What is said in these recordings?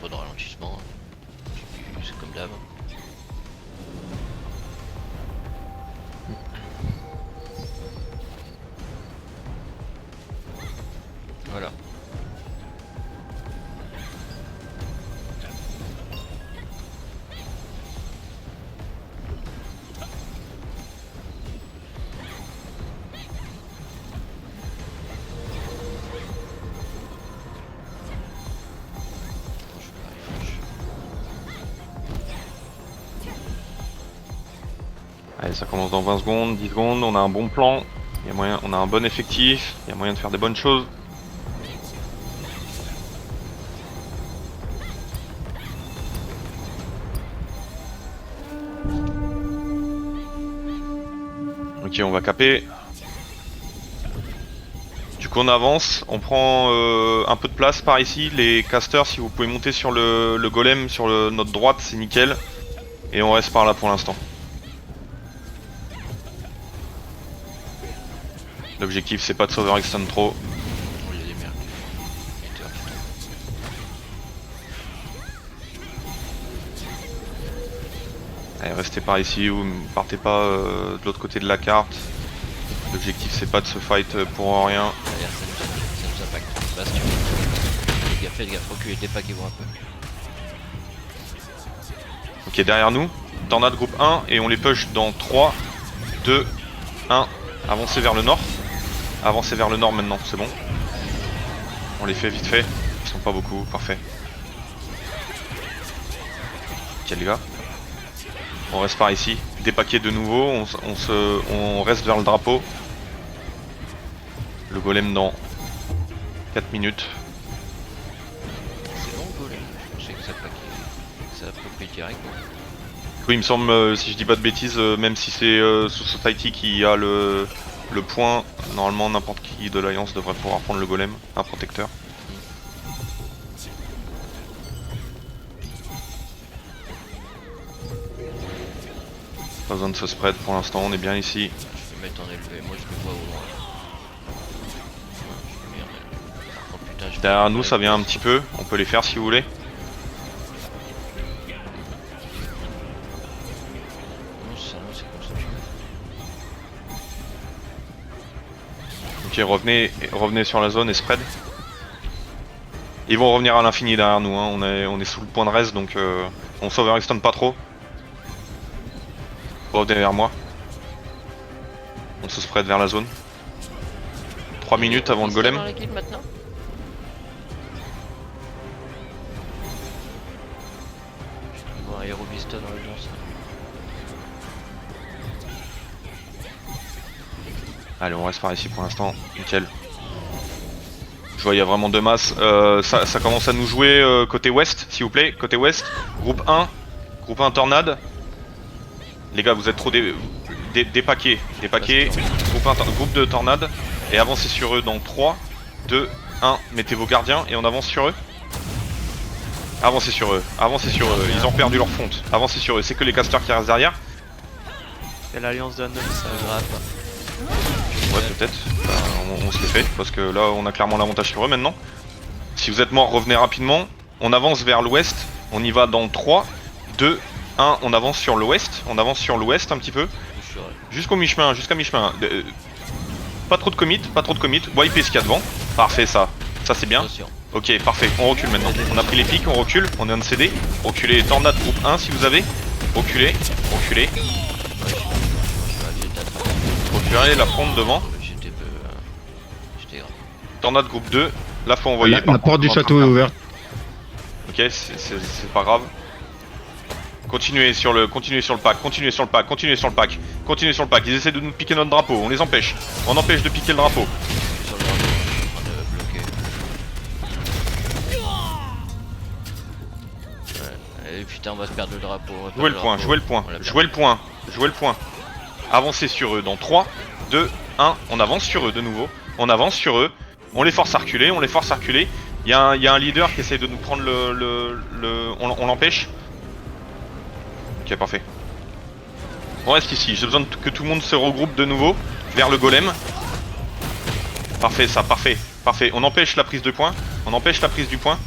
trop de ralentissement. C'est comme d'hab. Voilà. Allez, ça commence dans 20 secondes, 10 secondes, on a un bon plan, il y a moyen, on a un bon effectif, il y a moyen de faire des bonnes choses. Ok, on va caper. Du coup on avance, on prend un peu de place par ici, les casters si vous pouvez monter sur le golem sur notre droite c'est nickel. Et on reste par là pour l'instant. L'objectif c'est pas de s'overextend trop. Oh, il y a des merdes. Allez, restez par ici ou partez pas de l'autre côté de la carte. L'objectif c'est pas de se fight pour rien. Derrière, ça nous impacte. Bastion. Fais gaffe, reculez, dépaguez-vous un peu. Ok, derrière nous, tornade groupe 1 et on les push dans 3, 2, 1. Avancez vers le nord. Avancez vers le nord maintenant, c'est bon. On les fait vite fait. Ils sont pas beaucoup, parfait. Ok les gars. On reste par ici. Dépaquer de nouveau, on reste vers le drapeau. Le golem dans 4 minutes. C'est bon, golem. Je pensais que ça popait direct. Oui, il me semble, si je dis pas de bêtises, même si c'est sous Society qui a le point, normalement n'importe qui de l'Alliance devrait pouvoir prendre le golem, un protecteur. Pas besoin de se spread pour l'instant, on est bien ici. Je vais mettre en élevé, moi je le vois au loin. Je vais oh putain, je Derrière nous ça vient un petit peu, on peut les faire si vous voulez. Non, c'est ça, non, c'est comme ça. Ok, revenez sur la zone et spread. Ils vont revenir à l'infini derrière nous, hein. On est sous le point de reste donc on s'overextend pas trop. Oh, derrière moi. On se spread vers la zone. 3 minutes avant le golem. Dans la guilde maintenant. Je vois un héros vista dans l'audience. Allez, on reste par ici pour l'instant, nickel. Je vois, il y a vraiment deux masses. Ça commence à nous jouer côté ouest, s'il vous plaît. Côté ouest, groupe 1 tornade. Les gars, vous êtes trop dépaqués. Groupe de tornade. Et avancez sur eux dans 3, 2, 1. Mettez vos gardiens et on avance sur eux. Avancez sur eux, ils ont perdu leur fonte. Avancez sur eux, c'est que les casters qui restent derrière. Et l'alliance de Hanoi, ça Grave. Ouais, peut-être. Bah, on se les fait, parce que là, on a clairement l'avantage sur eux maintenant. Si vous êtes morts, revenez rapidement. On avance vers l'ouest. On y va dans 3, 2, 1. On avance sur l'ouest. On avance sur l'ouest un petit peu. Jusqu'à mi-chemin. Pas trop de commit. Wiper ce qu'il y a devant. Parfait, ça c'est bien. Ok, parfait. On recule maintenant. On a pris les pics, on recule. On est un CD. Reculez. Tornade groupe 1 si vous avez. Reculez. Reculez la fronde devant. J'étais grave. Tornade groupe 2. Là faut envoyer. La porte du château est ouverte. Ok, c'est pas grave. Continuez sur le pack. Ils essaient de nous piquer notre drapeau. On les empêche. On empêche de piquer le drapeau. Sur le drapeau, je suis en train de bloquer. Ouais. Et putain, on va se perdre le drapeau. Jouez le point. Avancez sur eux dans 3, 2, 1. On avance sur eux de nouveau. On les force à reculer. Il y a un leader qui essaie de nous prendre on l'empêche. Ok, parfait. On reste ici. J'ai besoin que tout le monde se regroupe de nouveau vers le golem. Parfait. On empêche la prise de point. On empêche la prise du point.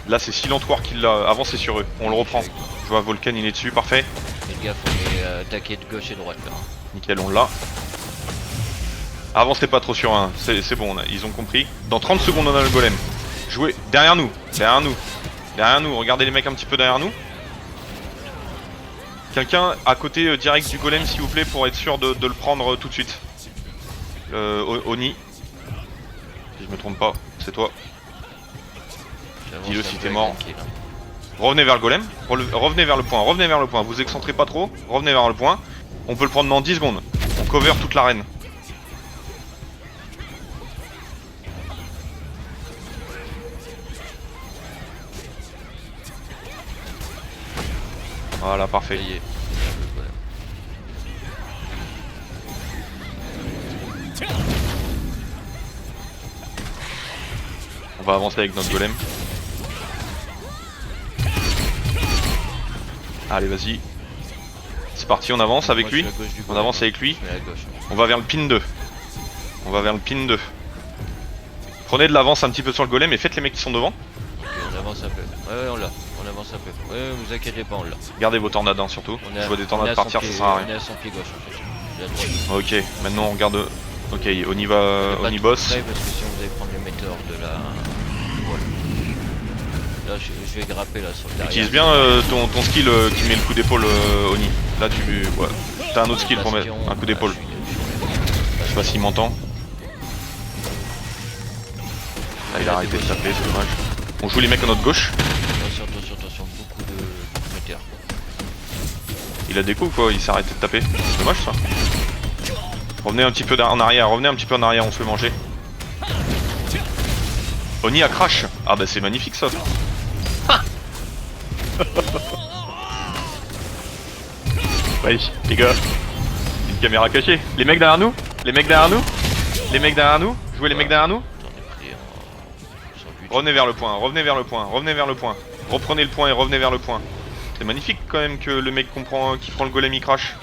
Là c'est Silentoir qui l'a, avancé sur eux, on le reprend. Je vois Volcan il est dessus, parfait. Faites gaffe, on est attaqué de gauche et de droite là. Nickel, on l'a. Avancez pas trop sur un, c'est bon, ils ont compris. Dans 30 secondes on a le golem. Jouez, derrière nous, derrière nous. Derrière nous, regardez les mecs un petit peu derrière nous. Quelqu'un à côté direct du golem s'il vous plaît pour être sûr de le prendre tout de suite. Oni. Si je me trompe pas, c'est toi. J'avance Dis-le un si peu t'es avec mort. un kill, hein. Revenez vers le golem, revenez vers le point, revenez vers le point, vous excentrez pas trop, revenez vers le point. On peut le prendre dans 10 secondes. On cover toute l'arène. Voilà, parfait. Ça y est. Voilà. On va avancer avec notre golem. Allez, vas-y. C'est parti, on avance avec Moi, je lui. suis à gauche du On golem, avance hein. avec lui. Je mets à gauche. On va vers le pin 2. On va vers le pin 2. Prenez de l'avance un petit peu sur le golem et faites les mecs qui sont devant. Ok, on avance un peu. Ouais, on l'a. On avance un peu. Ouais, vous inquiétez pas, on l'a. Gardez vos tornades hein, surtout. On est à- Je vois des on est tornades à son partir, ça pied- sert à On rien. est à son pied gauche en fait. J'ai à droite. Ok, maintenant on regarde. Ok, on y va, Pas on y trop bosse. près, parce que sinon vous allez prendre le météore de la. Voilà. Là, je vais grapper là sur le derrière. Utilise bien ton skill qui met le coup d'épaule Oni. Là tu. Ouais. T'as un autre skill pour mettre un coup d'épaule. Je sais pas s'il m'entend. Ah, il a arrêté de taper, c'est dommage. On joue les mecs à notre gauche. Attention, beaucoup de météores. Il a des coups quoi, il s'est arrêté de taper. C'est dommage ça. Revenez un petit peu en arrière, revenez un petit peu en arrière, on se fait manger. Oni a crash. Ah bah c'est magnifique ça. Wesh, les gars. Une caméra cachée. Les mecs derrière nous. Les mecs derrière nous. Les mecs derrière nous. Jouez les mecs derrière nous. J'en ai pris sans but. Revenez vers le point, revenez vers le point, revenez vers le point. Reprenez le point et revenez vers le point. C'est magnifique quand même que le mec qui prend le golem il crash.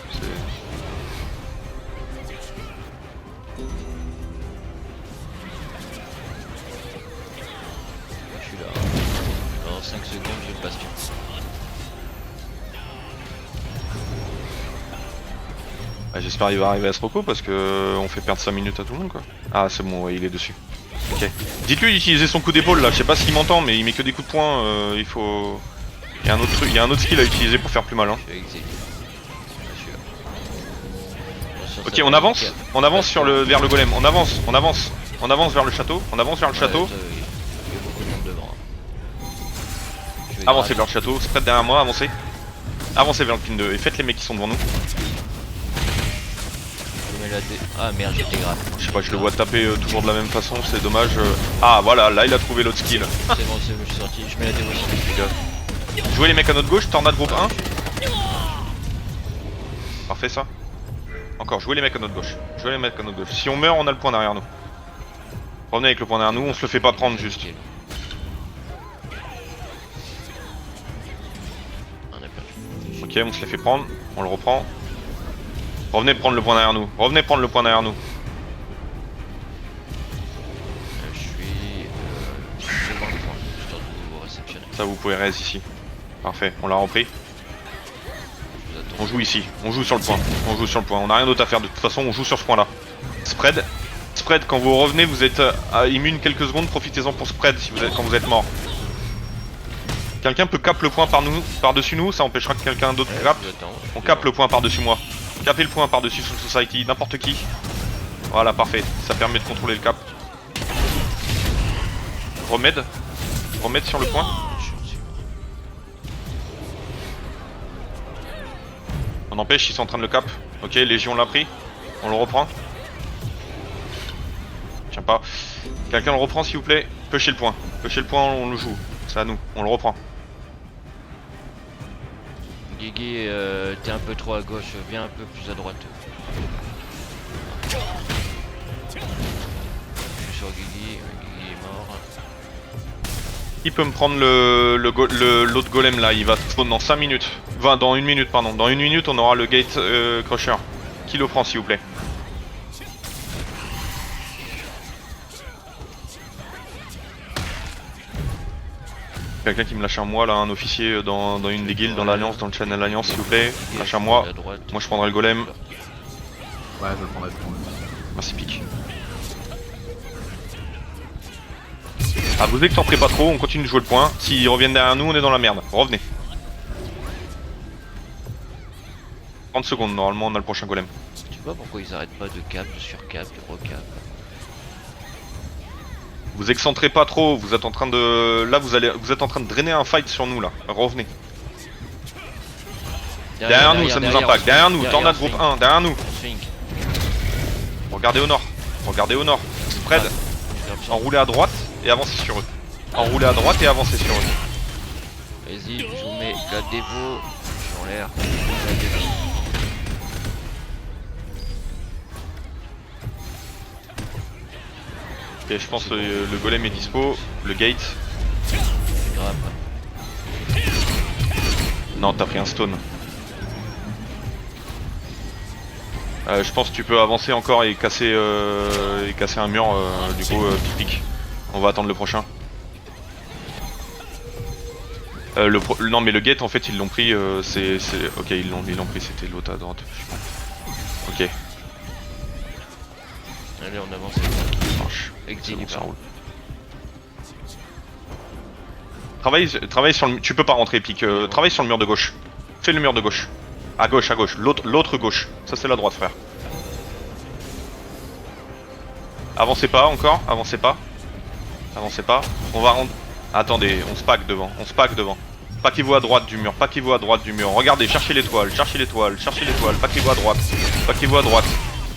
Je suis là. Dans 5 secondes, j'ai le bastion. Ah, j'espère qu'il va arriver à ce reco parce que on fait perdre 5 minutes à tout le monde quoi. Ah c'est bon, ouais, il est dessus. Ok. Dites-lui d'utiliser son coup d'épaule là, je sais pas s'il m'entend mais il met que des coups de poing, il faut... Il y a un autre truc, il y a un autre skill à utiliser pour faire plus mal hein. Je vais exil. Je suis là. Attention, Ok, ça on va avance, nickel. on avance vers le golem, on avance vers le château, on avance vers le château. Il y a beaucoup de monde devant. hein. Je vais Avancez gratter. vers le château, spread derrière moi, avancez. Avancez vers le pin 2 et faites les mecs qui sont devant nous. Je mets la dé. Ah merde, j'ai dégrade. Je sais pas, je le vois taper toujours de la même façon, c'est dommage. Ah voilà, là il a trouvé l'autre skill. C'est bon, je suis sorti. Je mets la dévotion. Jouez les mecs à notre gauche, tornade groupe 1. Parfait ça. Encore, jouez les mecs à notre gauche. Jouez les mecs à notre gauche. Si on meurt, on a le point derrière nous. Revenez avec le point derrière nous, on se le fait pas prendre juste. On a perdu. Ok, on se les fait prendre, on le reprend. Revenez prendre le point derrière nous. Revenez prendre le point derrière nous. Je suis devant le point. Histoire de vous réceptionner. Ça vous pouvez raise ici. Parfait, on l'a repris. Je vous attends. On joue ici, on joue sur le point. On joue sur le point, on a rien d'autre à faire de toute façon, on joue sur ce point là. Spread. Spread, quand vous revenez, vous êtes immune quelques secondes, profitez-en pour spread si vous êtes, quand vous êtes mort. Quelqu'un peut cap le point par-dessus nous, ça empêchera que quelqu'un d'autre cap. Je vous attends. On cap le point par-dessus moi. Capez le point par-dessus Soul Society, n'importe qui. Voilà, parfait. Ça permet de contrôler le cap. Remède. Remède sur le point. On empêche, ils sont en train de le cap. Ok, Légion l'a pris. On le reprend. Tiens pas. Quelqu'un le reprend s'il vous plaît. Pêchez le point. Pêchez le point, on le joue. C'est à nous, on le reprend. Guigui, t'es un peu trop à gauche, viens un peu plus à droite. Je suis sur Guigui, Guigui est mort. Il peut me prendre l'autre golem là, il va spawn dans 5 minutes. Enfin, dans 1 minute, pardon. Dans 1 minute, on aura le gate crusher. Qui le prend s'il vous plaît? Quelqu'un qui me lâche un moi là, un officier dans une des guildes, dans l'Alliance, dans le channel Alliance s'il vous plaît. Lâche un moi. À droite. Moi je prendrai le golem. Ouais, je le prendrai, je le prendrai. Merci Pic. Ah, vous excentrez pas trop, on continue de jouer le point. S'ils reviennent derrière nous, on est dans la merde. Revenez. 30 secondes, normalement on a le prochain golem. Tu vois pourquoi ils arrêtent pas de cap, de surcap, de recap. Vous excentrez pas trop, vous êtes en train de... Là vous êtes en train de drainer un fight sur nous là. Revenez. Derrière nous, ça nous impacte. Derrière nous, tornade groupe 1, derrière nous. Swing. Regardez au nord. Regardez au nord. Spread. Enroulez à droite et avancez sur eux. Enroulez à droite et avancez sur eux. Vas-y, je vous mets la dévo. Je suis en l'air. La dévo. Ok, je pense que le golem est dispo. Le gate. Je grappe. Non, t'as pris un stone. Je pense que tu peux avancer encore et casser un mur, du coup, pic. On va attendre le prochain. Non mais le gate en fait ils l'ont pris, ok ils l'ont pris, c'était l'autre à droite. Ok, Allez, on avance. ça marche. Exil, C'est bon, il ça part. roule. Travaille sur le... Tu peux pas rentrer pic, travaille sur le mur de gauche. Fais le mur de gauche. À gauche, l'autre gauche. Ça c'est la droite frère. Avancez pas encore, avancez pas. Avancez pas. On va rendre... Attendez, on se pack devant, Paquez-vous à droite du mur, paquez-vous à droite du mur. Regardez, cherchez l'étoile, paquez-vous à droite, paquez-vous à droite,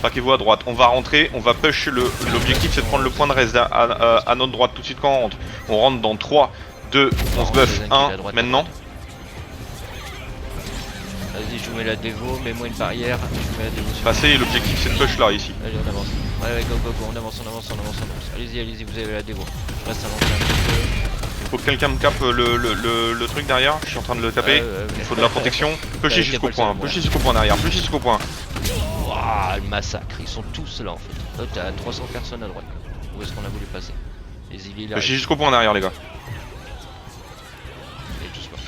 paquez-vous à droite. On va rentrer, on va push l'objectif c'est de prendre le point de reste à notre droite tout de suite quand on rentre. On rentre dans 3, 2, on se buff, 1, maintenant. Vas-y, je vous mets la dévo, mets-moi une barrière. Je vous mets la dévo sur. Passez, l'objectif c'est de push là, ici. Allez, on avance. Ouais, go, on avance. Allez-y, vous avez la dévo. Je reste avancé un petit peu. Faut que quelqu'un me cape le truc derrière, je suis en train de le taper. Il faut de la protection. Pushez jusqu'au point, derrière, pushez jusqu'au point. Wouah, le massacre, ils sont tous là en fait. Là, t'as 300 personnes à droite. Où est-ce qu'on a voulu passer? Les îles là. Pushez jusqu'au point derrière, les gars. Et tous morts.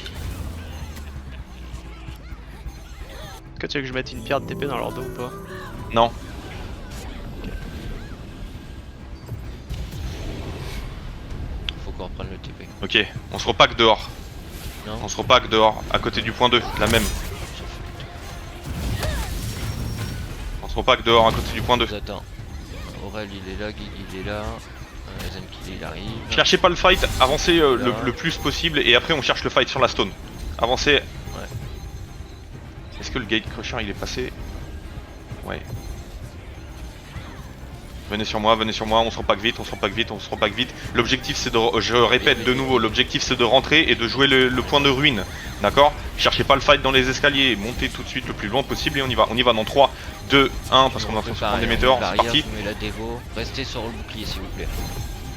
Est-ce que tu veux que je mette une pierre de TP dans leur dos ou pas? Non. Faut qu'on reprenne le TP. Ok, on se repack dehors. Non. On se repack dehors, à côté du point 2, la même. On se repack dehors, à côté du point 2. Attends. Aurel il est là, Guigui il est là. Zemkili il arrive. Cherchez pas le fight, avancez le plus possible et après on cherche le fight sur la stone. Avancez. Ouais. Est-ce que le gate crusher il est passé? Ouais. Venez sur moi, on se repack vite, L'objectif c'est de, je répète de nouveau, l'objectif c'est de rentrer et de jouer le point de ruine. D'accord? Cherchez pas le fight dans les escaliers, montez tout de suite le plus loin possible et on y va. On y va dans 3, 2, 1 parce qu'on est en train de se prendre des météores, c'est parti. Je mets la dévo. Restez sur le bouclier s'il vous plaît.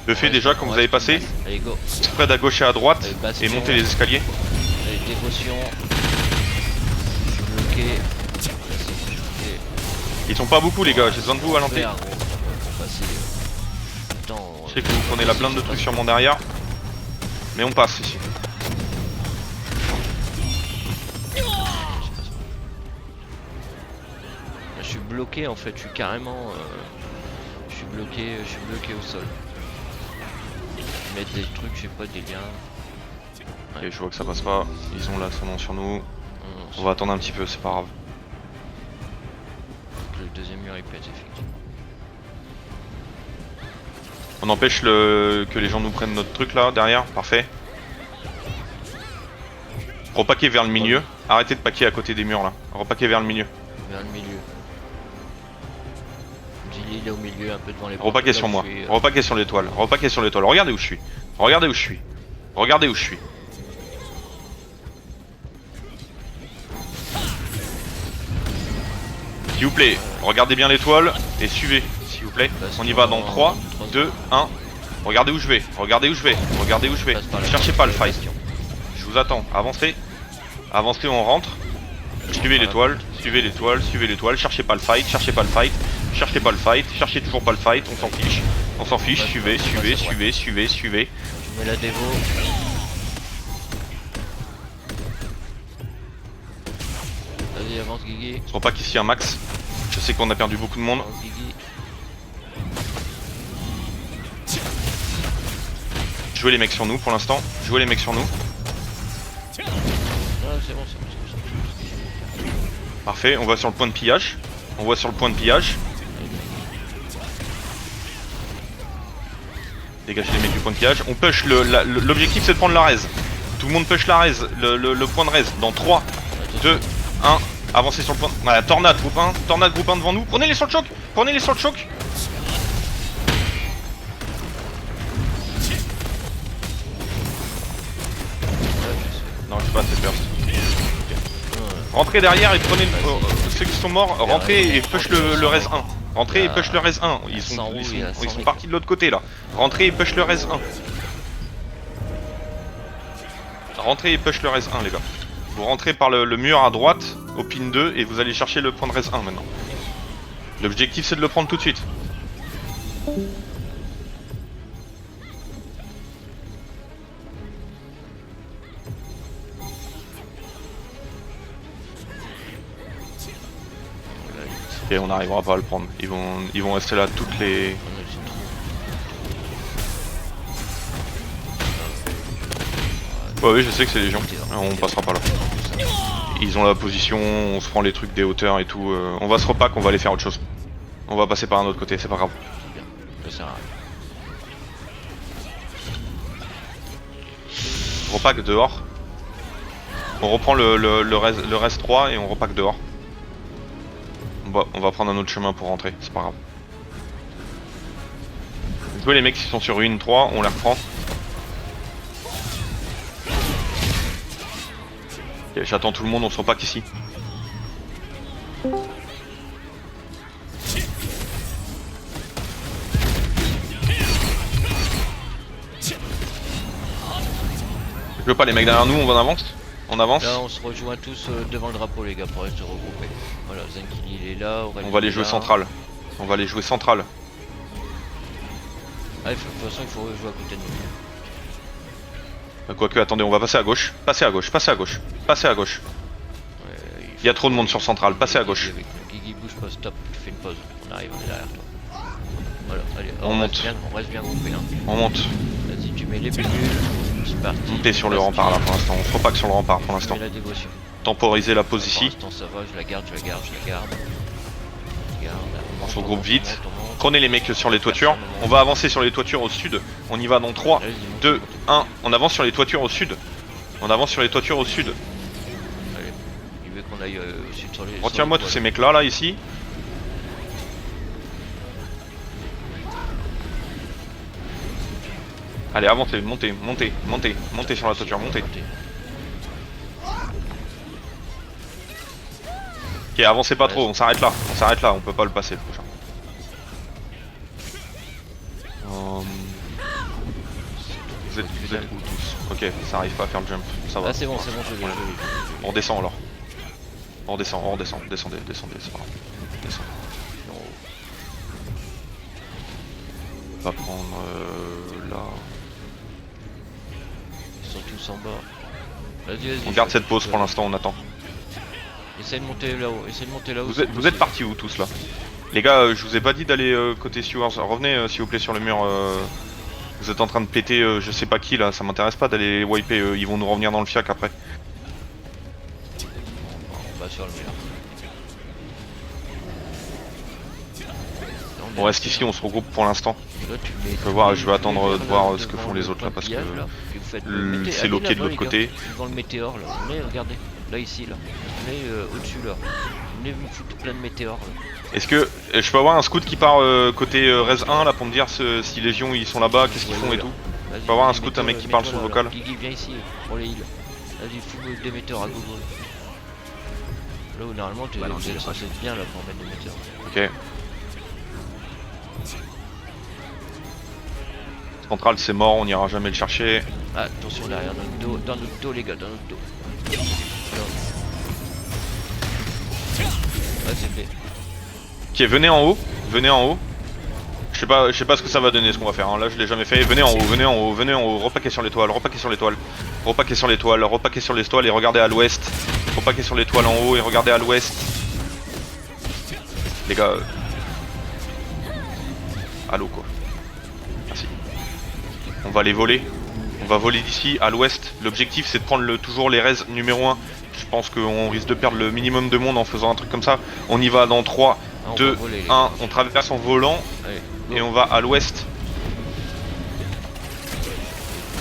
Le fait déjà quand vous avez passé, Allez go. spread à gauche et à droite Allez, bastion. et montez les escaliers. Allez, dévotion. Je suis bloqué. Là, c'est bloqué. Ils sont pas beaucoup les gars, j'ai besoin de vous à l'entrée. Vert, gros. On va passer. Putain, Je sais que vous prenez la blinde de trucs sur mon derrière. Mais on passe ici. Je suis bloqué en fait, je suis carrément. Je suis bloqué au sol. Mettre des trucs, je sais pas, des liens. Et je vois que ça passe pas, ils ont l'ascendant sur nous. On va attendre un petit peu, c'est pas grave. Le deuxième mur il pète effectivement. On empêche que les gens nous prennent notre truc là, derrière, parfait. Repaquez vers le milieu, arrêtez de paquer à côté des murs là. Repaquez vers le milieu. Vers le milieu. Gilly il est au milieu, un peu devant les portes. Repaquez sur moi, repaquez sur l'étoile, regardez où je suis. Regardez où je suis. S'il vous plaît, regardez bien l'étoile et suivez, s'il vous plaît. On y va dans 3, 2, 1. Regardez où je vais. Cherchez pas le fight. Je vous attends, avancez. Avancez, on rentre. Suivez l'étoile. Cherchez pas le fight. Cherchez toujours pas le fight. On s'en fiche. Suivez. Je mets la dévo. avance Guigui. On se repack ici un max. Je sais qu'on a perdu beaucoup de monde. Avance Guigui. Jouez les mecs sur nous pour l'instant. Jouez les mecs sur nous. Ah, c'est bon, c'est bon, c'est bon. Parfait, on va sur le point de pillage. On va sur le point de pillage. Dégagez les mecs du point de pillage. On push, l'objectif c'est de prendre la raise. Tout le monde push la raise, le point de raise. Dans 3, 2, 1. Avancez sur le point. Voilà, tornade groupe 1. Tornade groupe 1 devant nous. Prenez-les sur le choc. Prenez-les sur le choc. Non, je sais pas, c'est first. Rentrez derrière et prenez ceux qui sont morts. Rentrez et push le raise 1. Rentrez et push le raise 1. Ils sont partis de l'autre côté là. Rentrez et push le raise 1. Rentrez et push le raise 1 les gars. Vous rentrez par le mur à droite au pin 2 et vous allez chercher le point de raise 1 maintenant. L'objectif c'est de le prendre tout de suite. Et on n'arrivera pas à le prendre. Ils vont rester là toutes les... Ouais, oui, je sais que c'est légion. On passera pas là. Ils ont la position, on se prend les trucs des hauteurs et tout. On va se repack, on va aller faire autre chose. On va passer par un autre côté, c'est pas grave. Ça sert à rien. Repack dehors. On reprend le reste 3 et on repack dehors. On va prendre un autre chemin pour rentrer, c'est pas grave. Jouez les mecs qui sont sur ruine 3, on les reprend. Ok, j'attends tout le monde, on se repack ici. Je veux pas les mecs derrière nous, on avance. On avance. Là on se rejoint tous devant le drapeau les gars pour se regrouper. Voilà, Zenkili il est là, On va les jouer central. On va les jouer central. Ah, de toute façon il faut jouer à côté de nous. Quoique, attendez, on va passer à gauche. Passez à gauche, passez à gauche, passez à gauche. Ouais, Il y a trop de monde sur central, passez à gauche. Guigui bouge pas, stop, tu fais une pause. On arrive, on est derrière toi. Voilà, allez, On monte. On reste bien groupé. Hein. On monte. Vas-y, tu mets les bulles. C'est parti. Montez sur le rempart là pour l'instant. On se repack sur le rempart pour l'instant. La dévotion. Temporiser la pause ici. Pour l'instant ça va, je la garde, je la garde, je la garde. On se regroupe vite. Prenez les mecs sur les toitures. On va avancer sur les toitures au sud. On y va dans 3, 2, 1. On avance sur les toitures au sud. On avance sur les toitures au sud. Allez, il veut qu'on aille au sud sur les... Retiens-moi tous ces mecs là, ici. Allez, avancez, montez, montez, montez, montez sur la toiture, montez. Ok, avancez pas trop, on s'arrête là, on peut pas le passer le prochain. Vous êtes où tous? Ok, ça arrive pas à faire le jump, ça va. Ah c'est bon, je l'ai. On redescend alors. On redescend, descendez, c'est pas grave. Descendez. On va prendre là. Ils sont tous en bas. Vas-y. On garde cette pause pour l'instant, on attend. Essaye de monter là-haut, Vous êtes partis où tous là? Les gars, je vous ai pas dit d'aller côté Sewers. Revenez s'il vous plaît sur le mur. Vous êtes en train de péter je sais pas qui là, ça m'intéresse pas d'aller les wiper, ils vont nous revenir dans le fiac après. On va sur le mur. On reste ici, on se regroupe pour l'instant. Je vais attendre de voir ce que font les autres là parce que c'est loqué de l'autre côté. Devant le météore là, venez regardez, là ici là, venez au-dessus là, venez me foutre plein de météores là. Est-ce que je peux avoir un scout qui part côté Res 1 là pour me dire si les Légions ils sont là-bas, qu'est-ce qu'ils font et tout? Je peux avoir un scout, un mec qui parle sur le vocal? Guigui viens ici pour les heals. Vas-y fous des météores à gogo. Là où normalement tu es passé bien là pour mettre des météores. Ok. Central c'est mort, on n'ira jamais le chercher. Ah, attention derrière notre dos les gars, dans notre dos. Ouais c'est fait. Ok, venez en haut, Je sais pas ce que ça va donner ce qu'on va faire, hein. Là je l'ai jamais fait. Venez en haut, repaquez sur l'étoile, repaquez sur l'étoile et regardez à l'ouest. paquets sur l'étoile en haut et regardez à l'ouest. Les gars. Allô quoi. Merci. On va les voler. On va voler d'ici à l'ouest. L'objectif c'est de prendre toujours les res numéro 1. Je pense qu'on risque de perdre le minimum de monde en faisant un truc comme ça. On y va dans 3, 2, 1. On traverse en volant. Allez, et on va à l'ouest.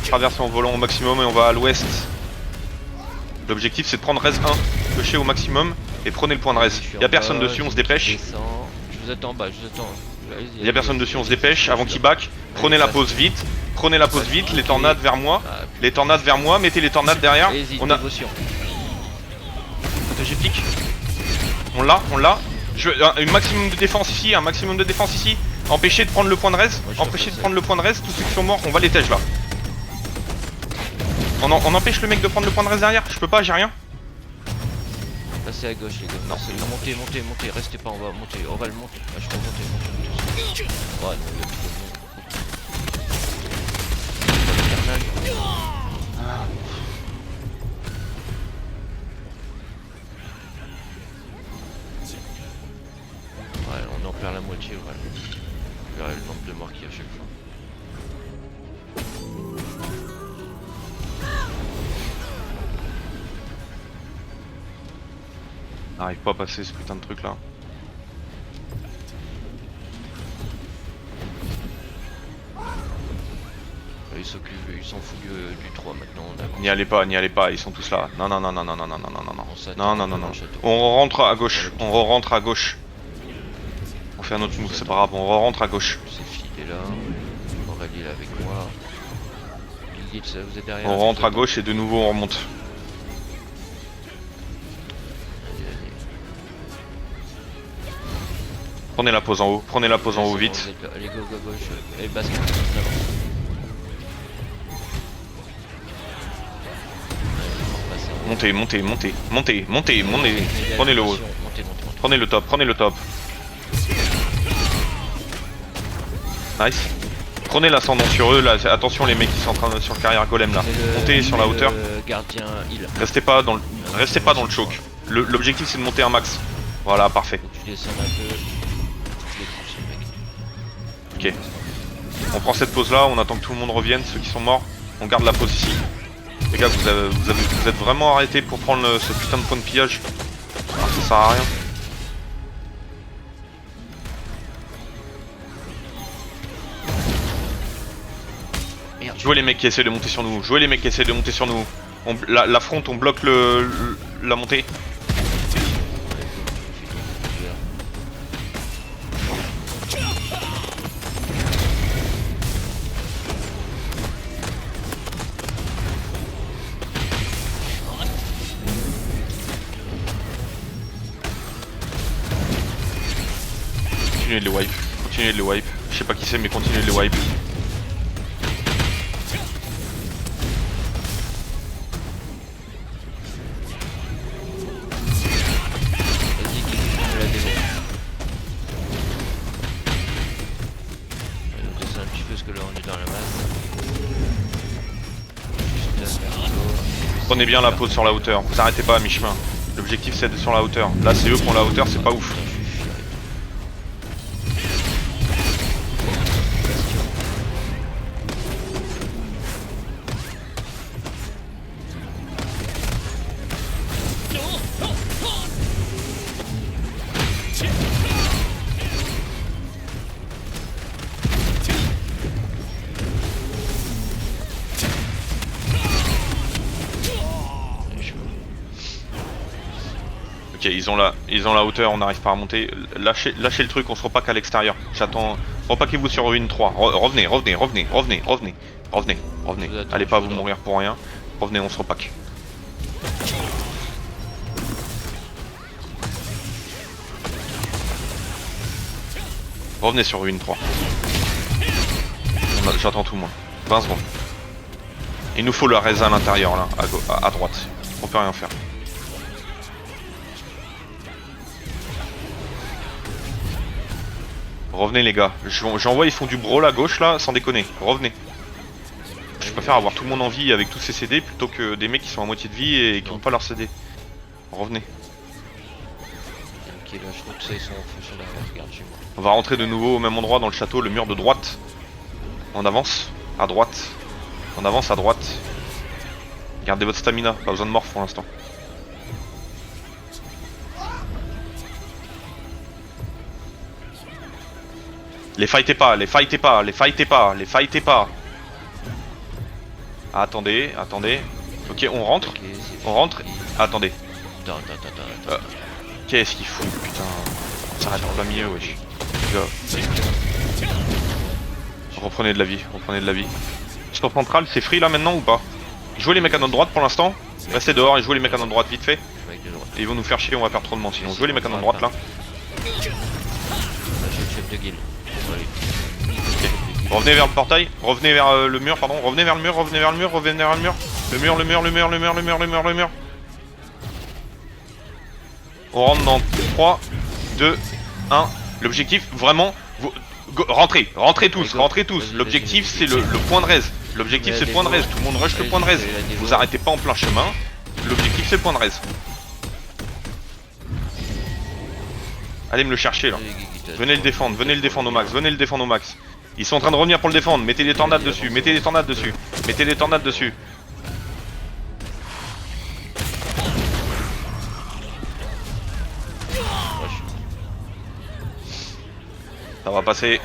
Traverse en volant au maximum et on va à l'ouest. L'objectif c'est de prendre res 1, pêcher au maximum et prenez le point de res. Y'a personne dessus, on se dépêche. Je vous attends en bas, je vous attends. Y'a personne dessus, on se dépêche avant qu'il back. Prenez la pause vite. Prenez la pause vite, les tornades vers moi. Les tornades vers moi, mettez les tornades derrière. On a. J'ai flic. On l'a. Un maximum de défense ici, un maximum de défense ici. Empêchez de prendre le point de res. Empêchez de prendre le point de res. Tous ceux qui sont morts, on va les tège là. On empêche le mec de prendre le point de res derrière. Je peux pas, j'ai rien. Passez à gauche les gars. Non, c'est montez, restez pas en bas, montez, on va le monter. Ah, je peux monter. Ouais, non, il y a trop de monde. Ouais, on en perd la moitié, ouais. Vous verrez le nombre de morts qu'il y a à chaque fois. N'arrive pas à passer ce putain de truc là. Il s'occupe, il s'en fout du 3 maintenant. N'y allez pas, ils sont tous là. Non. On On rentre à gauche, on rentre à gauche. On fait un autre move, c'est pas grave, on rentre à gauche. C'est filé là. Aurélie est là avec moi. Lilith, vous êtes derrière. On rentre à gauche et de nouveau on remonte. Prenez la pause en haut, vite. Allez, go, gauche. Allez, basket, Montez. Prenez le haut. Prenez le top. Nice. Prenez l'ascendant sur eux, là. Attention les mecs qui sont en train de sur le carrière golem là. Montez sur la hauteur. Gardien, Restez pas dans le choke. L'objectif c'est de monter un max. Voilà, parfait. Tu descends un peu. Ok. On prend cette pause là, on attend que tout le monde revienne, ceux qui sont morts. On garde la pause ici. Les gars, vous êtes vraiment arrêtés pour prendre ce putain de point de pillage. Alors, ça sert à rien. Merde. Jouez les mecs qui essaient de monter sur nous. La front, on bloque la montée. Continuez de les wipe. Je sais pas qui c'est mais continuez de les wipe. Vas-y, je la démo. On va descendre un petit peu parce que là on est dans la masse. Prenez bien la pause sur la hauteur. Vous arrêtez pas à mi-chemin. L'objectif c'est d'être sur la hauteur. Là c'est eux qui ont la hauteur, c'est pas ouf. Ok, ils ont la hauteur, on n'arrive pas à monter. Lâchez le truc, on se repack à l'extérieur. J'attends. Repackez-vous sur ruine 3. Revenez. Allez pas vous mourir pour rien. Revenez, on se repack. Revenez sur ruine 3. J'attends tout le monde. 20 secondes. Il nous faut la res à l'intérieur là, à droite. On peut rien faire. Revenez les gars, j'envoie, ils font du brawl à gauche là, sans déconner, revenez. Je préfère avoir tout le monde en vie avec tous ces CD plutôt que des mecs qui sont à moitié de vie et qui n'ont pas leur CD. Revenez. Ok, là je crois que ça ils sont en fonction derrière, regarde chez moi. On va rentrer de nouveau au même endroit dans le château, le mur de droite. On avance, à droite. On avance à droite. Gardez votre stamina, pas besoin de morph pour l'instant. Les fightez pas, les fightez pas, les fightez pas, les fightez pas. Ah, attendez, attendez. Ok, on rentre. Ok, c'est On rentre. fini. Attendez. Attends. Qu'est-ce qu'il fout, putain. Ça arrête en plein milieu, wesh. Les gars. Reprenez de la vie, reprenez de la vie. Sur central, c'est free là maintenant ou pas? Jouez les mecs à notre droite pour l'instant. Restez dehors et jouez les mecs à notre droite vite fait. Mec de droite. Et ils vont nous faire chier, on va perdre trop de monde sinon. Jouez les mecs à notre droite là. Là j'ai le chef de guilde. Allez. Revenez vers le portail, revenez vers le mur, pardon. Revenez vers le mur, revenez vers le mur, revenez vers le mur. Le mur, le mur, le mur, le mur, le mur, le mur, le mur. On rentre dans 3, 2, 1. L'objectif, vraiment, rentrez, rentrez tous, rentrez tous. L'objectif c'est le point de raise. L'objectif c'est le point de raise. Tout le monde rush le point de raise. Vous arrêtez pas en plein chemin. L'objectif c'est le point de raise. Allez me le chercher là. Venez le défendre au max, venez le défendre au max. Ils sont en train de revenir pour le défendre, mettez des tornades dessus, mettez des tornades dessus, mettez des tornades dessus. Ça va passer.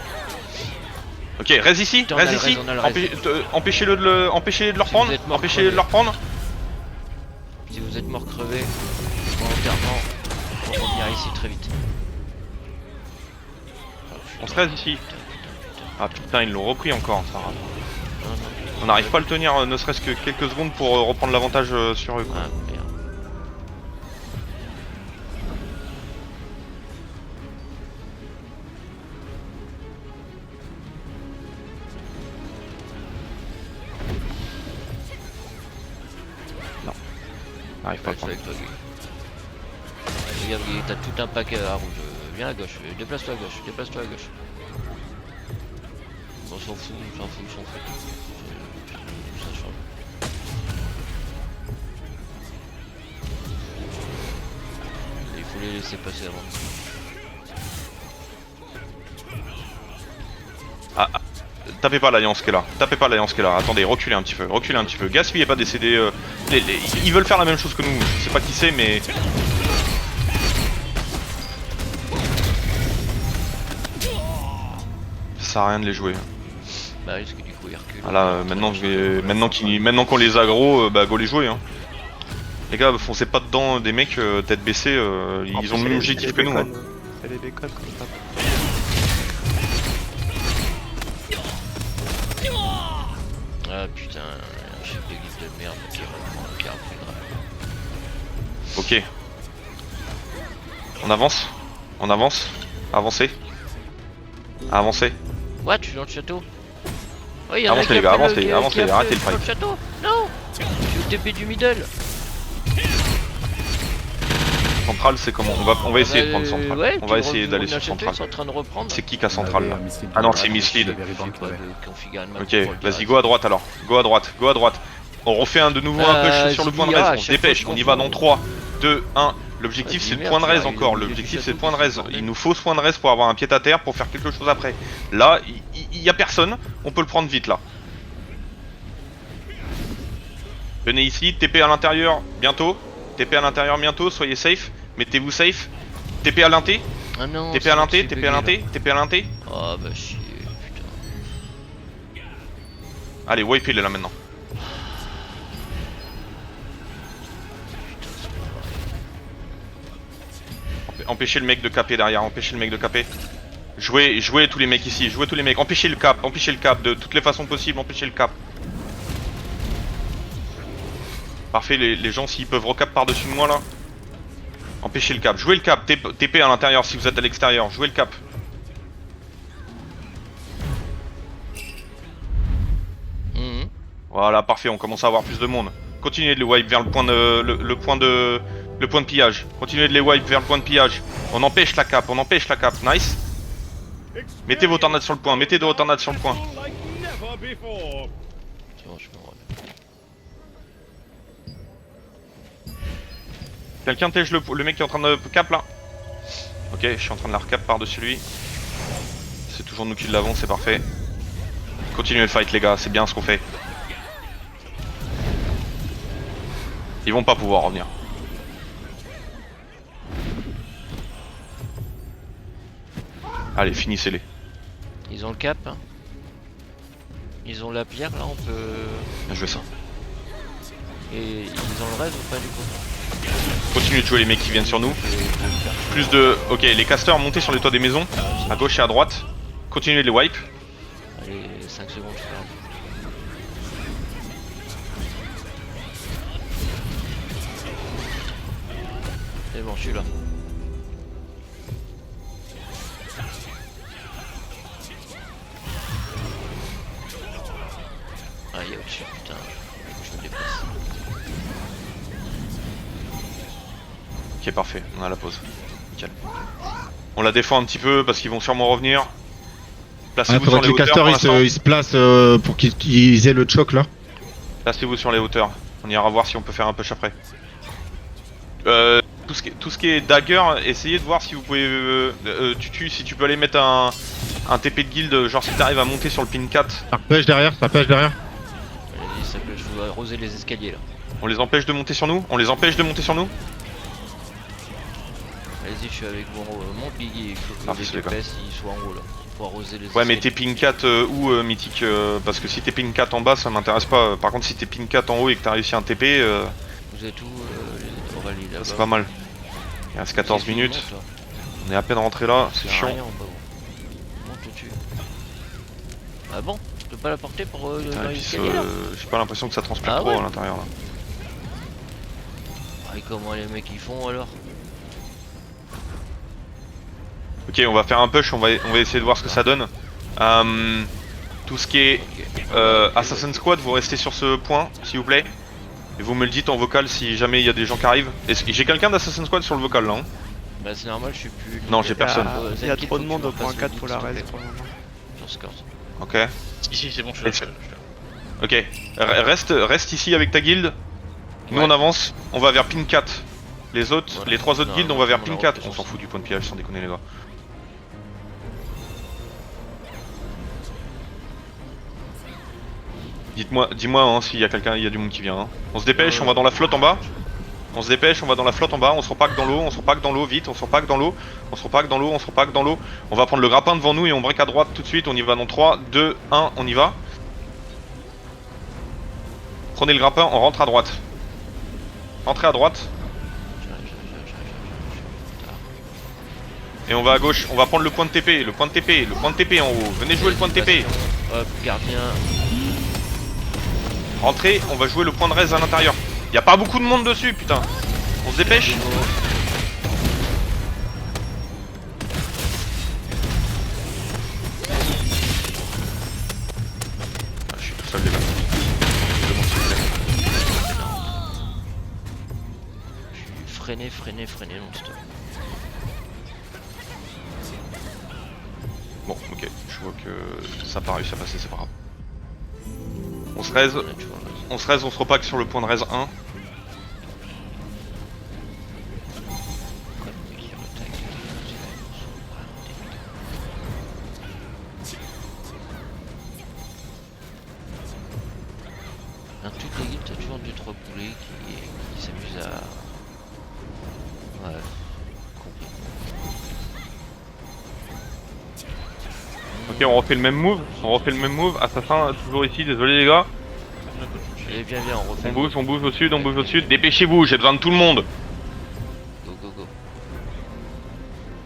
Ok, reste ici, Putain, on a reste le ici. raise, on a le raise. Empêchez-le de le reprendre, êtes mort, empêchez-le de le reprendre. Si vous êtes mort crevé, volontairement, faut revenir ici très vite. On se reste ici. Ah putain, ils l'ont repris encore, ça. Non, non. On n'arrive pas à le tenir ne serait-ce que quelques secondes pour reprendre l'avantage sur eux quoi. Ah merde. On n'arrive pas à le Reste prendre. avec toi, Guy. Regarde, Guy, t'as tout un paquet à rouge. Viens à gauche, déplace-toi à gauche, déplace-toi à gauche. On s'en fout, on s'en fout, on s'en fout. Ça change. Il faut les laisser passer avant. Tapez pas l'alliance qui est là, tapez pas l'alliance qui est là. Attendez, reculez un petit peu, reculez un petit peu. Gaspillez pas des CD. Ils veulent faire la même chose que nous. Je sais pas qui c'est, mais ça sert à rien de les jouer. Bah oui, parce que du coup, il recule. Voilà, maintenant qu'on les aggro, bah go les jouer. Hein. Les gars, foncez pas dedans des mecs tête baissée. Ils ont le même objectif que nous. Hein. C'est des bécones comme ça. Ah putain, un chef de guide de merde qui a repris le drapeau. Ok. On avance. On avance. Avancez. Avancez. What, tu es dans le château? Ouais, y en a Avancez, qui les gars, appelle avancez, qui avancez, appelle arrêtez le dans fight. le château. Non, je suis au TP du middle. Central, c'est comment on va essayer de prendre Bah, central. ouais, on va essayer d'aller on sur a château, central. ils sont en train de reprendre. C'est qui a central là? Ah non, c'est Mislead. Ok, vas-y, go à droite alors. Go à droite, go à droite. On refait un de nouveau un push sur le point de raise. On se dépêche, on y va dans 3, 2, 1. L'objectif c'est le point de raise encore. L'objectif c'est le point de raise. Il nous faut ce point de raise pour avoir un pied à terre pour faire quelque chose après. Là, il y a personne. On peut le prendre vite là. Venez ici, TP à l'intérieur bientôt. TP à l'intérieur bientôt, soyez safe. Mettez-vous safe. TP à l'inté. Ah non, TP à l'inté, TP à l'inté, TP à l'inté. Oh bah chier, putain. Allez, wipe il est là maintenant. Empêchez le mec de caper derrière, empêchez le mec de caper. Jouez tous les mecs ici, jouez tous les mecs. Empêchez le cap de toutes les façons possibles, empêchez le cap. Parfait, les gens s'ils peuvent recap par-dessus de moi là. Empêchez le cap, jouez le cap, TP à l'intérieur si vous êtes à l'extérieur, jouez le cap. Voilà, parfait, on commence à avoir plus de monde. Continuez de les wipe vers le point de pillage. Continuez de les wipe vers le point de pillage. On empêche la cap, nice. Mettez vos tornades sur le point, mettez vos tornades sur le point. Tiens, je me remets. Quelqu'un tège le mec qui est en train de cap là. Ok, je suis en train de la recap par-dessus lui. C'est toujours nous qui l'avons, c'est parfait. Continuez le fight les gars, c'est bien ce qu'on fait. Ils vont pas pouvoir revenir. Allez, finissez-les. Ils ont le cap. Hein. Ils ont la pierre là, on peut. Bien joué ça. Et ils ont le rêve ou pas du coup? Continuez de jouer les mecs qui viennent sur nous. Plus de... Ok, les casters montez sur les toits des maisons. À gauche et à droite. Continuez de les wipe. Allez, 5 secondes, je ferme. C'est bon, je suis là. Ah, il y a au-dessus, putain. Je me déplace. Ok, parfait, on a la pause. Nickel. On la défend un petit peu parce qu'ils vont sûrement revenir. Placez-vous sur Faudrait que les les hauteurs pour casters l'instant. ils se placent pour qu'ils aient le choc là. Placez-vous sur les hauteurs. On ira voir si on peut faire un push après. Tout ce qui est dagger, essayez de voir si vous pouvez... si tu peux aller mettre un TP de guild, genre si t'arrives à monter sur le pin 4. Ça pêche derrière, ça pêche derrière. Allez, ça peut, je dois arroser les escaliers là. On les empêche de monter sur nous. On les empêche de monter sur nous. Allez-y, je suis avec vous en haut. Monte Biggie, il faut que Parfait, les les gars. DPS ils soient en haut là. Pour arroser les Ouais mais escaliers. t'es pin 4 ou mythique parce que si t'es pin 4 en bas ça m'intéresse pas. Par contre si t'es pin 4 en haut et que t'as réussi un TP Vous êtes où les Aurélie là-bas? c'est pas mal. Il reste 14 Qu'est-ce qu'il minutes. monte, là? On est à peine rentré là, c'est Ça sert à chiant. rien, en bas, gros. Monte au-dessus. Ah bon? Je peux pas la porter pour Putain, dans et puis, l'escalier là? j'ai pas l'impression que ça transpire Ah trop ouais. à l'intérieur là. Ah, et comment les mecs ils font alors? Ok on va faire un push, on va essayer de voir ce que ça donne. Tout ce qui est Assassin's Squad, vous restez sur ce point s'il vous plaît. Et vous me le dites en vocal si jamais il y a des gens qui arrivent. J'ai quelqu'un d'Assassin's Squad sur le vocal là hein. Bah c'est normal, je suis plus. Non, j'ai personne. Il y a trop de monde au point 4 pour la raise pour le moment. Sur Scores. Ok. Si, c'est bon, je suis là. Ok. Reste ici avec ta guilde. Nous Ouais. on avance, on va vers pin 4. Les autres, Voilà. les 3 autres Non, guildes, on non, va vers on pin la 4. refait On sur s'en fout du point de pillage sans déconner les gars. Dis-moi hein, s'il y a quelqu'un, il y a du monde qui vient. Hein. On se dépêche, on va dans la flotte en bas. On se dépêche, on va dans la flotte en bas, on se repack dans l'eau, on se repack dans l'eau, vite, on se repack dans l'eau, on se repack dans l'eau, on se repack dans l'eau. On va prendre le grappin devant nous et on break à droite tout de suite, on y va dans 3, 2, 1, on y va. Prenez le grappin, on rentre à droite. Entrez à droite. Et on va à gauche, on va prendre le point de TP, le point de TP en haut. Venez jouer le point de TP. Hop, gardien. Rentrez, on va jouer le point de raise à l'intérieur. Y'a pas beaucoup de monde dessus, putain. On se dépêche. Ah, je suis tout seul les gars. Je demande s'il vous plaît. Je suis freiné non-stop. Bon, ok, je vois que ça n'a pas réussi à passer, c'est pas grave. On se raise, Là, tu vois, là. on se raise, on se repack sur le point de raise 1. Pourquoi le mec il retaille? Dans toutes les guildes, t'as toujours 2-3 poulets qui s'amusent à... Ouais, compris. Ok, on refait le même move, assassin toujours ici, désolé les gars. Allez, viens, on refait. On bouge au sud, dépêchez-vous, j'ai besoin de tout le monde. Go, go, go.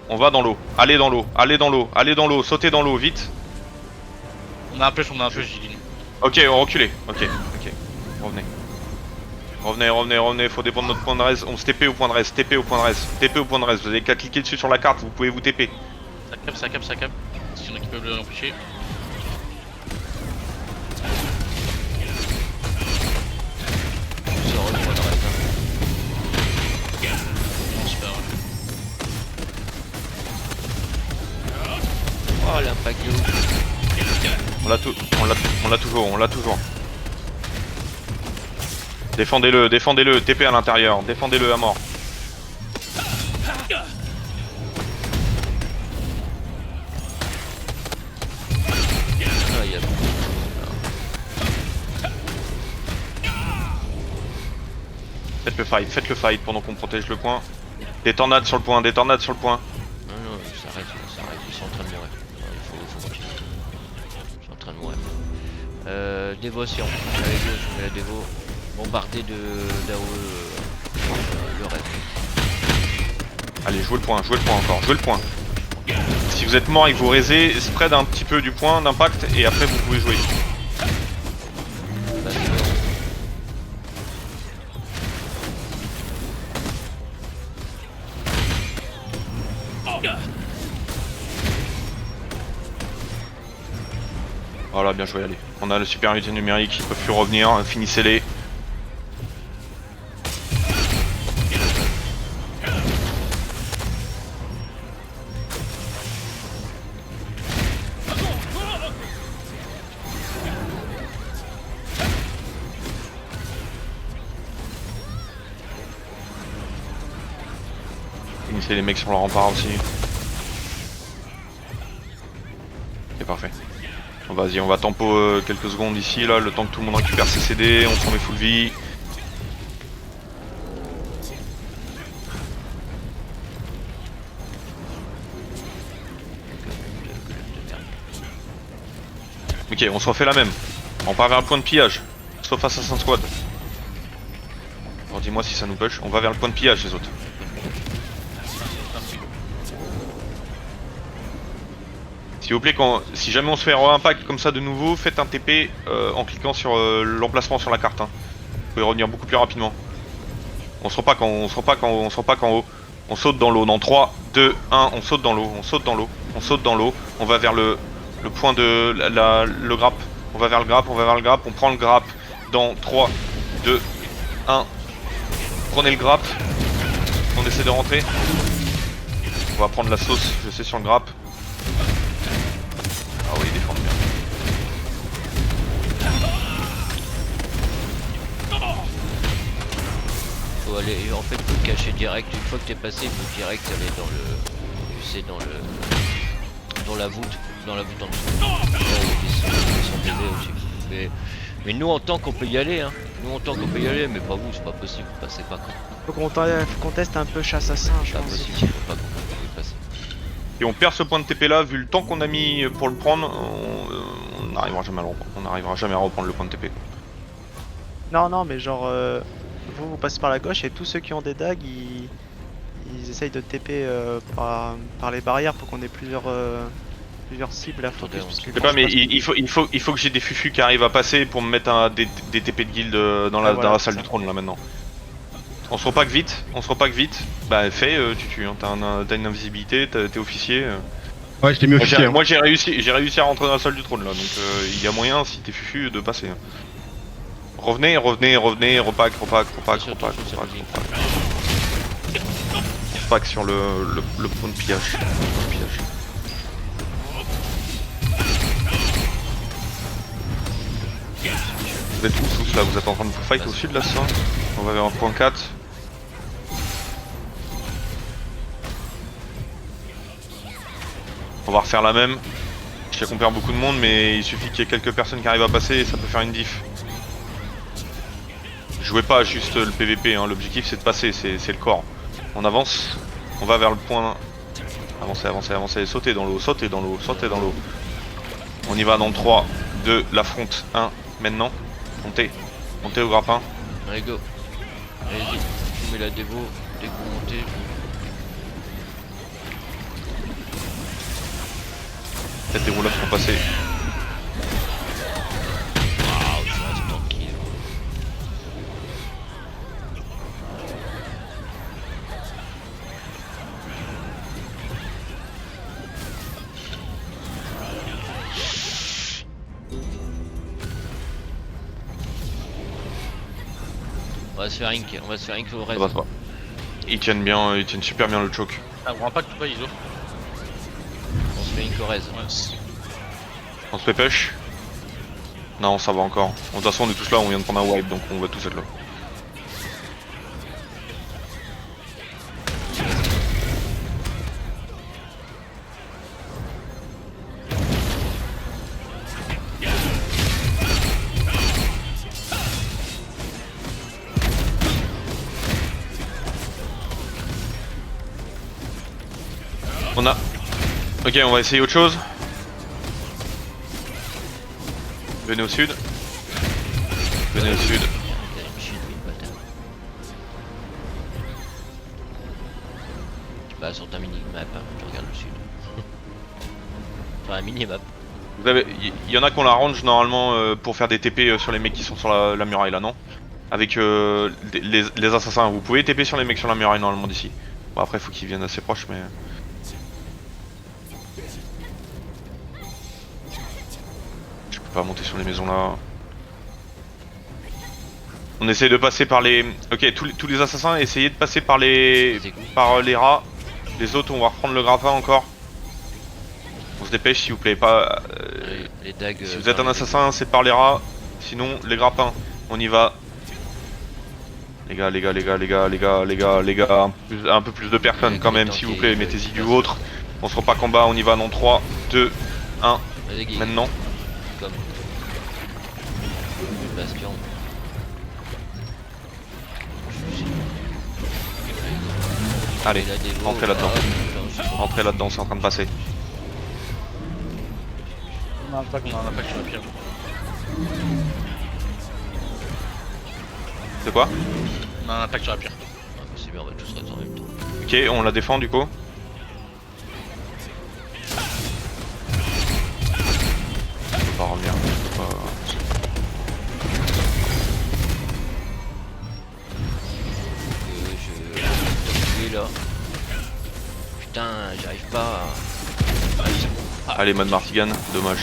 On va dans l'eau, allez dans l'eau, sautez dans l'eau, vite. On a un push, Giline. Ok, on reculez, ok, revenez, faut dépendre de notre point de raise, on se TP au point de raise, vous avez qu'à cliquer dessus sur la carte, vous pouvez vous TP. Ça cap. S'il y en a qui peuvent l'empêcher. Je sors le point de raise, Non, c'est pas grave. hein. Oh, l'impact de ouf. On l'a toujours. Défendez-le, TP à l'intérieur, défendez-le à mort. Faites le fight pendant qu'on protège le point. Des tornades sur le point, des tornades sur le point. Non, ça arrête, ils sont en train de mourir. Ouais, il faut continuer. Ils sont en train de mourir. Dévotion, allez go, je mets la dévo. Bombarder de d'AOE le reste. Allez, jouez le point encore, jouez le point. Si vous êtes mort et que vous raisez, spread un petit peu du point d'impact et après vous pouvez jouer. Vas-y, Voilà, bien joué, allez. On a la supériorité numérique, ils peuvent plus revenir, finissez-les. Finissez les mecs sur le rempart aussi. C'est parfait. Vas-y, on va tempo quelques secondes ici, là, le temps que tout le monde récupère ses CD, on s'en met full vie. Ok, on se refait la même. On part vers le point de pillage, sauf Assassin Squad. Alors dis-moi si ça nous push, on va vers le point de pillage les autres. S'il vous plaît, si jamais on se fait re-impact comme ça de nouveau, faites un TP en cliquant sur l'emplacement sur la carte. Hein. Vous pouvez revenir beaucoup plus rapidement. On se repack en haut. On saute dans l'eau. Dans 3, 2, 1, on saute dans l'eau. On saute dans l'eau. On va vers le point de le grappe. On va vers le grappe. On prend le grappe dans 3, 2, 1. Prenez le grappe. On essaie de rentrer. On va prendre la sauce, je sais, sur le grappe. Ah oui, ils défendent bien. faut aller, en fait, faut te cacher direct. Une fois que t'es passé, il faut direct aller dans le, tu sais, dans la voûte en dessous. Là, ils sont PV au-dessus. Mais nous en tant qu'on peut y aller, hein. Mais pas vous, c'est pas possible, vous passez pas quoi. Faut qu'on teste un peu chassassin, je C'est pas pense. possible, faut pas qu'on peut passer. Et on perd ce point de TP là, vu le temps qu'on a mis pour le prendre, on n'arrivera jamais à le reprendre. On n'arrivera jamais à reprendre le point de TP. Non, mais genre, vous passez par la gauche et tous ceux qui ont des dagues, ils essayent de TP par les barrières pour qu'on ait plusieurs cibles à focus. Attendez, parce que Je sais quand pas, mais je passe- il faut que j'ai des fufus qui arrivent à passer pour me mettre des TP de guild dans la, voilà, dans la c'est salle ça. du trône là maintenant. On se repack vite. Bah fais, tu tues, hein. T'as une invisibilité, t'es officier. Ouais, je t'ai mis officier. Moi j'ai réussi à rentrer dans la salle du trône là, donc il y a moyen si t'es fufu de passer. Hein. Revenez, repack sur le point de pillage. Vous êtes où tous là? Vous êtes en train de vous fight au sud là, ça? On va vers un point 4. On va refaire la même. Je sais qu'on perd beaucoup de monde, mais il suffit qu'il y ait quelques personnes qui arrivent à passer et ça peut faire une diff. Jouez pas juste le PVP, hein. L'objectif c'est de passer, c'est le corps. On avance, on va vers le point. Avancez, sautez dans l'eau. On y va dans 3, 2, l'affronte, 1, maintenant. Montez au grappin. Allez go. Allez-y, tu mets la dévo dès que vous montez. Faites des roulades pour passer. Waouh, je reste tranquille. On va se faire ink au Ça reste. passe pas. Ils tiennent super bien le choke. Ah, gros impact ou pas, Iso? On se fait ink au reste. Ouais, On se fait push. Non, ça va encore. De toute façon, on est tous là, on vient de prendre un wipe, donc on va tous être là. On a... Ok, on va essayer autre chose. Venez au sud. Venez au sud. Il y a une chute, oui, bâtard. Tu vas sur ta mini-map, hein, tu regardes le sud. Enfin, un mini-map. Vous avez... y en a qui ont la range normalement pour faire des TP sur les mecs qui sont sur la muraille là, non? Avec les assassins, vous pouvez TP sur les mecs sur la muraille normalement d'ici. Bon après faut qu'ils viennent assez proches mais... Je peux pas monter sur les maisons là. On essaye de passer par les... Ok, tous les assassins, essayez de passer par les rats. Les autres, on va reprendre le grappin encore. On se dépêche s'il vous plaît, pas... Les dagues. si vous êtes un assassin, c'est par les rats. Sinon, les grappins, on y va. Les gars, un peu plus de personnes quand même, s'il vous plaît, mettez-y du vôtre. On se repas combat, on y va dans 3, 2, 1, maintenant. Comme le bastion. Allez, Il a des rentrez veaux, là-dedans. ah, putain, Rentrez là-dedans, c'est en train de passer. On a un impact sur la pierre. C'est quoi? On a un impact sur la pierre. Ah, mais c'est bien, on va tous rester en même temps. Ok, on la défend du coup. Je peux pas revenir, je peux pas... Je là. Putain, j'arrive pas à... Allez, mode Martigan, dommage.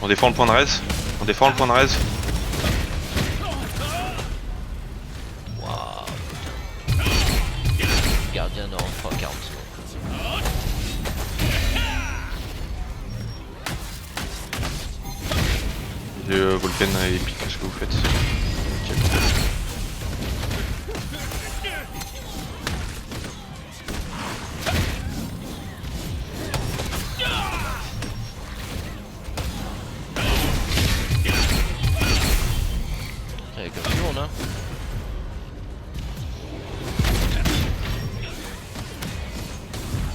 On défend le point de res. On défend le point de res. Waouh, putain. Gardien dans 3 40 secondes. Volken et Epic, qu'est-ce que vous faites? Ok. Avec comme tout, hein.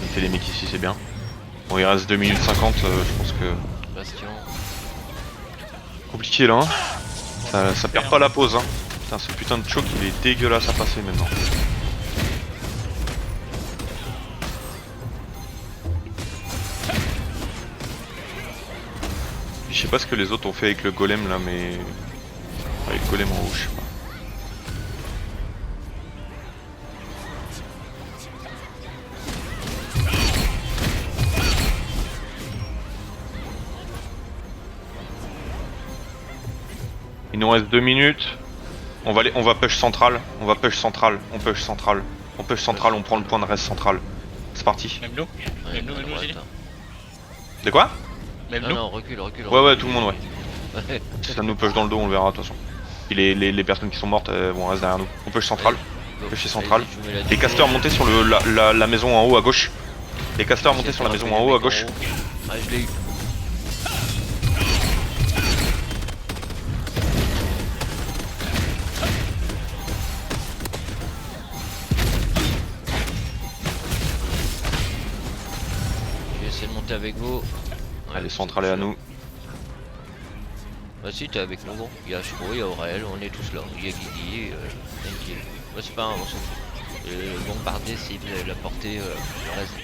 On fait les mecs ici, c'est bien. Bon, il reste 2 minutes 50, je pense que... Bastion. Compliqué là, hein. Ça perd pas la pause, hein. Putain, ce putain de choke, il est dégueulasse à passer maintenant. Je sais pas ce que les autres ont fait avec le golem là, mais... Avec le golem en haut, je sais pas. Il nous reste 2 minutes. On va push central. On push central. On prend le point de reste central. C'est parti. Même nous Ouais, Même nous, à même nous, droite, Zili. là. De quoi? Même Non, nous. non, recule. Ouais, tout le monde, ouais. Ouais. Si ça nous push dans le dos, on le verra de toute façon. Et les personnes qui sont mortes vont rester derrière nous. On push central. Go. Push central. Allez, je mets la Les casteurs montés sur la maison en haut à gauche. Les casteurs montés sur la maison en haut à gauche. Ah, je l'ai eu. Je vais essayer de monter avec vous. Ouais, Allez, central est à nous. Bah si, t'es avec nous, bon. Il y a Shro, il y a Aurel, on est tous là. Il y a Guigui, tranquille. Ouais, c'est pas un, on s'en fout. Bombarder si vous avez la portée, le reste.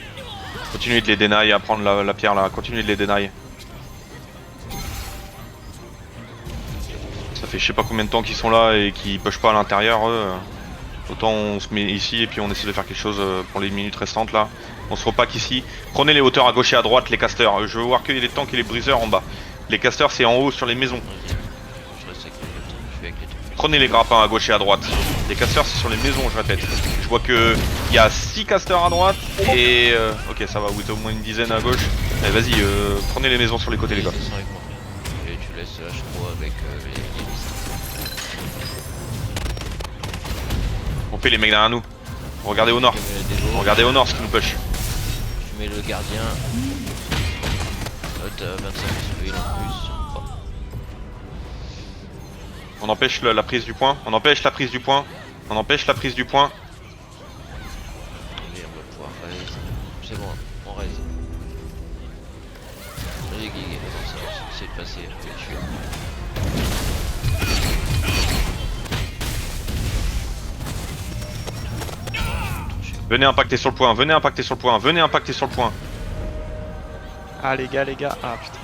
Continuez de les deny à prendre la pierre là. Continuez de les deny. Ça fait je sais pas combien de temps qu'ils sont là et qu'ils pushent pas à l'intérieur eux. Autant on se met ici et puis on essaie de faire quelque chose pour les minutes restantes là. On se repack ici. Prenez les hauteurs à gauche et à droite les casters. Je veux voir que les tanks et les briseurs en bas. Les casters c'est en haut sur les maisons. Vas-y. Je reste avec les autres. Je suis avec les deux. Prenez les grappins à gauche et à droite. Les casters c'est sur les maisons, je répète. Je vois que il y a 6 casters à droite et ok ça va, vous êtes au moins une dizaine à gauche. Allez vas-y, prenez les maisons sur les côtés les gars. Descends avec moi. Et tu laisses Shro avec les On fait les mecs derrière nous. Regardez au nord. Regardez au nord ce qui nous push. Je mets le gardien. T'as 25 civils en plus. On empêche la prise du point. On empêche la prise du point. On empêche la prise du point. Allez, on va pouvoir raise. C'est bon, on raise. Allez, Guigui, c'est de passer, je vais le tuer. Venez impacter sur le point, venez impacter sur le point, venez impacter sur le point. Ah les gars, ah putain.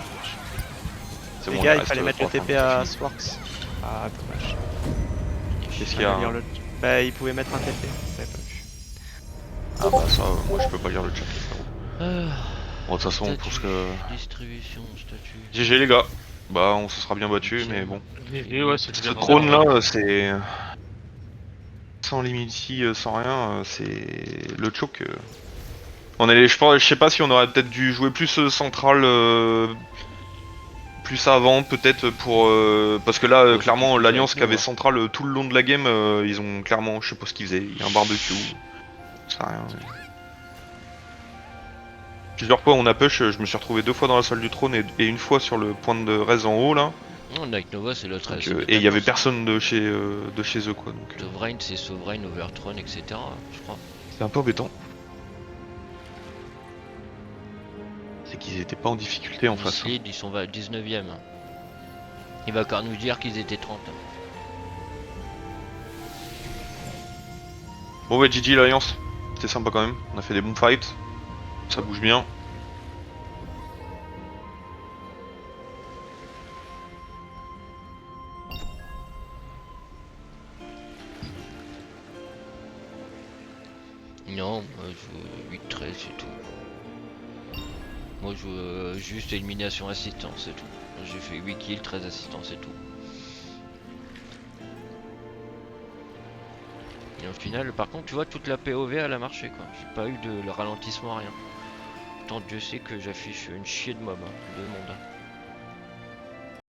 C'est Les bon, gars, il reste fallait mettre le 3 TP à Swarks. Ah dommage. Qu'est-ce qu'il y a Fallait lire le- Bah il pouvait mettre un TP, j'avais pas vu. Ah bah ça, moi je peux pas lire le chat. Ah, Bon, de toute façon, pour ce que... distribution, statut. GG les gars. Bah on se sera bien battu, mais bon. Et ouais, c'est Ce trône là, c'est... Sans limiti, sans rien, c'est... Le choke... On allait, je sais pas si on aurait peut-être dû jouer plus central... Plus avant peut-être pour... Parce que là, Ouais, clairement, c'était l'alliance plus qui avait avec nous, central tout le long de la game, ils ont clairement... Je sais pas ce qu'ils faisaient, il y a un barbecue... Ça rien. Plusieurs fois on a push, je me suis retrouvé 2 fois dans la salle du trône et une fois sur le point de raise en haut là. Non, avec Nova, c'est le 13. Donc, et il y avait personne de chez eux quoi. Donc Sovereign, c'est Sovereign, Overthrone, etc. Je crois. c'est un peu embêtant. C'est qu'ils étaient pas en difficulté en face. Lead, ils sont 19ème. Il va encore nous dire qu'ils étaient 30. Bon ouais, GG l'alliance. C'était sympa quand même. On a fait des bons fights. Ça bouge bien. Non, moi je joue 8-13, c'est tout. Moi je joue juste élimination assistance, c'est tout. J'ai fait 8 kills, 13 assistants, c'est tout. Et au final, par contre, tu vois, toute la POV elle a marché quoi. J'ai pas eu de ralentissement, rien. Pourtant, Dieu sait que j'affiche une chier de mob, hein, de monde. Hein.